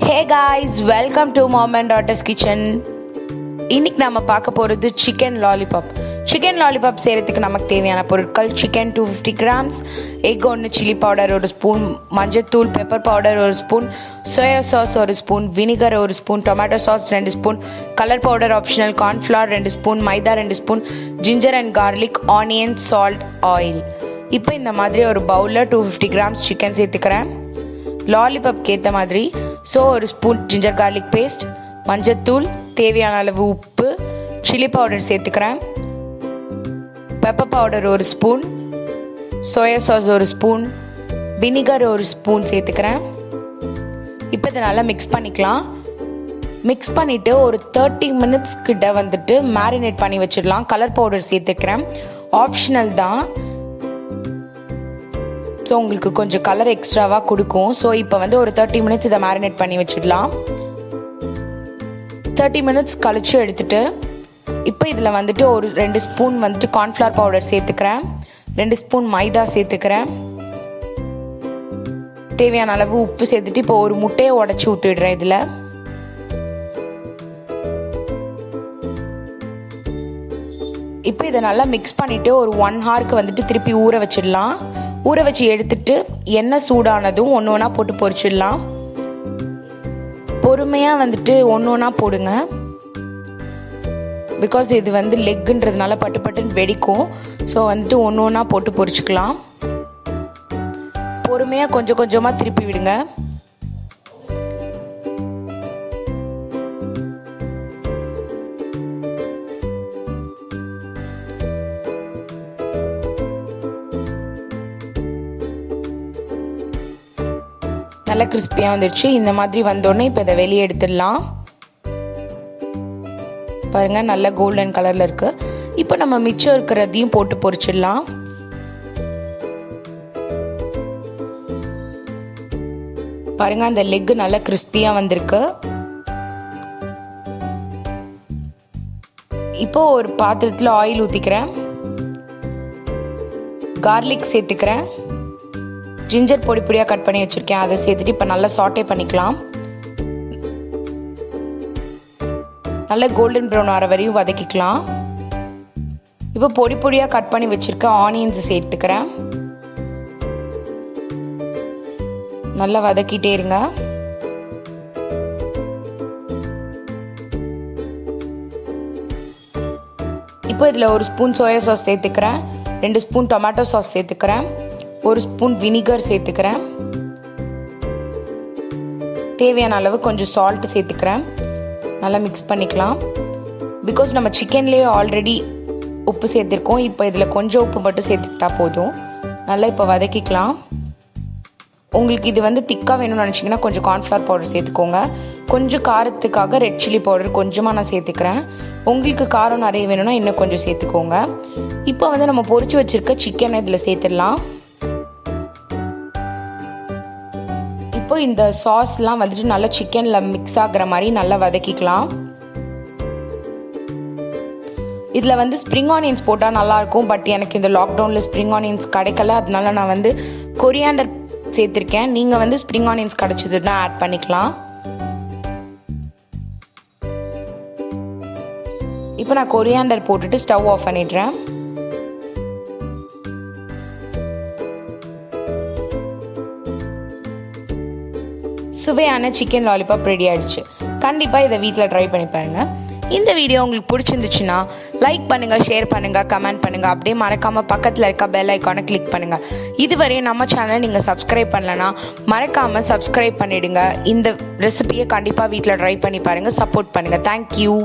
Hey guys, welcome to Mom and Daughter's Kitchen. இன்னைக்கு நாம பார்க்க போறது சிக்கன் லாலிபாப். சிக்கன் லாலிபாப் செய்யறதுக்கு நமக்கு தேவையான பொருட்கள் chicken 250 grams, egg 1, chilli powder 1 spoon, மஞ்சள்தூள், pepper powder 1 spoon, soya sauce 1 spoon, vinegar 1 spoon, tomato sauce 2 spoon, colour powder optional, cornflour 2 spoon, மைதா 2 spoon, ginger and garlic, onion, salt, oil. இப்போ இந்த மாதிரி ஒரு பவுலில் 250 grams சிக்கன் சேர்த்துக்கிறேன். லாலிபாப்க்கு ஏற்ற மாதிரி ஒரு ஸ்பூன் ஜிஞ்சர் கார்லிக் பேஸ்ட், மஞ்சத்தூள், தேவையான அளவு உப்பு, சில்லி பவுடர் சேர்த்துக்கிறேன், pepper powder 1 spoon, soya sauce 1 spoon, vinegar 1 spoon சேர்த்துக்கிறேன். இப்போ இதை நல்லா மிக்ஸ் பண்ணிக்கலாம். மிக்ஸ் பண்ணிவிட்டு ஒரு 30 minutes கிட்ட மேரினேட் பண்ணி வச்சிடலாம். கலர் பவுடர் சேர்த்துக்கிறேன், ஆப்ஷனல் தான். ஸோ உங்களுக்கு கொஞ்சம் கலர் எக்ஸ்ட்ராவாக கொடுக்கும். ஸோ இப்போ ஒரு 30 minutes இதை மேரினேட் பண்ணி வச்சிடலாம். 30 minutes கழிச்சு எடுத்துட்டு இப்போ இதில் ஒரு 2 ஸ்பூன் கார்ன்ஃப்ளவர் பவுடர் சேர்த்துக்கிறேன், 2 ஸ்பூன் மைதா சேர்த்துக்கிறேன், தேவையான அளவு உப்பு சேர்த்துட்டு இப்போ ஒரு முட்டையை உடச்சி ஊற்றிடுறேன். இதில் இப்போ இதை நல்லா மிக்ஸ் பண்ணிவிட்டு ஒரு 1 hourக்கு திருப்பி ஊற வச்சிடலாம். ஊற வச்சு எடுத்துட்டு எண்ணெய் சூடானதும் ஒன்று ஒன்றா போட்டு பொரிச்சிடலாம். பொறுமையாக ஒன்று ஒன்றா போடுங்க. பிகாஸ் இது லெக்குன்றதுனால பட்டு பட்டுன்னு வெடிக்கும். ஸோ ஒன்று ஒன்றா போட்டு பொரிச்சுக்கலாம். பொறுமையாக கொஞ்சம் கொஞ்சமாக திருப்பி விடுங்க. நல்லா கிறிஸ்பியாக வந்துடுச்சு. இந்த மாதிரி வந்தோடனே இப்போ இதை வெளியே எடுத்துடலாம். பாருங்கள், நல்ல கோல்டன் கலரில் இருக்குது. இப்போ நம்ம மிச்சம் இருக்கிறதையும் போட்டு பொரிச்சிடலாம். பாருங்கள், அந்த லெக்கு நல்லா கிறிஸ்பியாக வந்திருக்கு. இப்போ ஒரு பாத்திரத்தில் ஆயில் ஊற்றிக்கிறேன், கார்லிக் சேர்த்துக்கிறேன், ஜிஞ்சர் பொடி பொடியாக கட் பண்ணி வச்சுருக்கேன், அதை சேர்த்துட்டு இப்போ நல்லா சாட்டே பண்ணிக்கலாம். நல்லா கோல்டன் ப்ரௌன் வர வரையும் வதக்கிக்கலாம். இப்போ பொடி பொடியாக கட் பண்ணி வச்சுருக்க ஆனியன்ஸ் சேர்த்துக்கிறேன். நல்லா வதக்கிட்டே இருங்க. இப்போ இதில் 1 ஸ்பூன் சோயா சாஸ் சேர்த்துக்கிறேன், 2 ஸ்பூன் டொமேட்டோ சாஸ் சேர்த்துக்கிறேன், 1 ஸ்பூன் வினிகர் சேர்த்துக்கிறேன், தேவையான அளவு கொஞ்சம் சால்ட் சேர்த்துக்கிறேன். நல்லா மிக்ஸ் பண்ணிக்கலாம். பிகாஸ் நம்ம சிக்கன்லேயே ஆல்ரெடி உப்பு சேர்த்துருக்கோம். இப்போ இதில் கொஞ்சம் உப்பு மட்டும் சேர்த்துக்கிட்டா போதும். நல்லா இப்போ வதக்கிக்கலாம். உங்களுக்கு இது திக்காக வேணும்னு நினச்சிங்கன்னா கொஞ்சம் கார்ன்ஃப்ளவர் பவுடர் சேர்த்துக்கோங்க. கொஞ்சம் காரத்துக்காக ரெட் சில்லி பவுடர் கொஞ்சமாக நான் சேர்த்துக்கிறேன். உங்களுக்கு காரம் நிறைய வேணும்னா இன்னும் கொஞ்சம் சேர்த்துக்கோங்க. இப்போ நம்ம பொரிச்சு வச்சுருக்க சிக்கனை இதில் சேர்த்துடலாம். இப்போ இந்த சாஸ்லாம் நல்லா சிக்கனில் மிக்ஸ் ஆகிற மாதிரி நல்லா வதக்கிக்கலாம். இதில் ஸ்ப்ரிங் ஆனியன்ஸ் போட்டால் நல்லாயிருக்கும். பட் எனக்கு இந்த லாக்டவுனில் ஸ்ப்ரிங் ஆனியன்ஸ் கிடைக்கல. அதனால நான் கொரியாண்டர் சேர்த்துருக்கேன். நீங்கள் ஸ்ப்ரிங் ஆனியன்ஸ் கிடைச்சதுன்னா ஆட் பண்ணிக்கலாம். இப்போ நான் கொரியாண்டர் போட்டுட்டு ஸ்டவ் ஆஃப் பண்ணிடுறேன். சுவையான சிக்கன் லாலிபாப் ரெடி ஆயிடுச்சு. கண்டிப்பாக இதை வீட்டில் ட்ரை பண்ணி பாருங்கள். இந்த வீடியோ உங்களுக்கு பிடிச்சிருந்துச்சுன்னா லைக் பண்ணுங்கள், ஷேர் பண்ணுங்கள், கமெண்ட் பண்ணுங்கள். அப்படியே மறக்காமல் பக்கத்தில் இருக்க பெல் ஐக்கானை கிளிக் பண்ணுங்கள். இதுவரையும் நம்ம சேனலை நீங்கள் சப்ஸ்கிரைப் பண்ணலன்னா மறக்காமல் சப்ஸ்கிரைப் பண்ணிவிடுங்க. இந்த ரெசிபியை கண்டிப்பாக வீட்டில் ட்ரை பண்ணி பாருங்கள். சப்போர்ட் பண்ணுங்கள். தேங்க்யூ.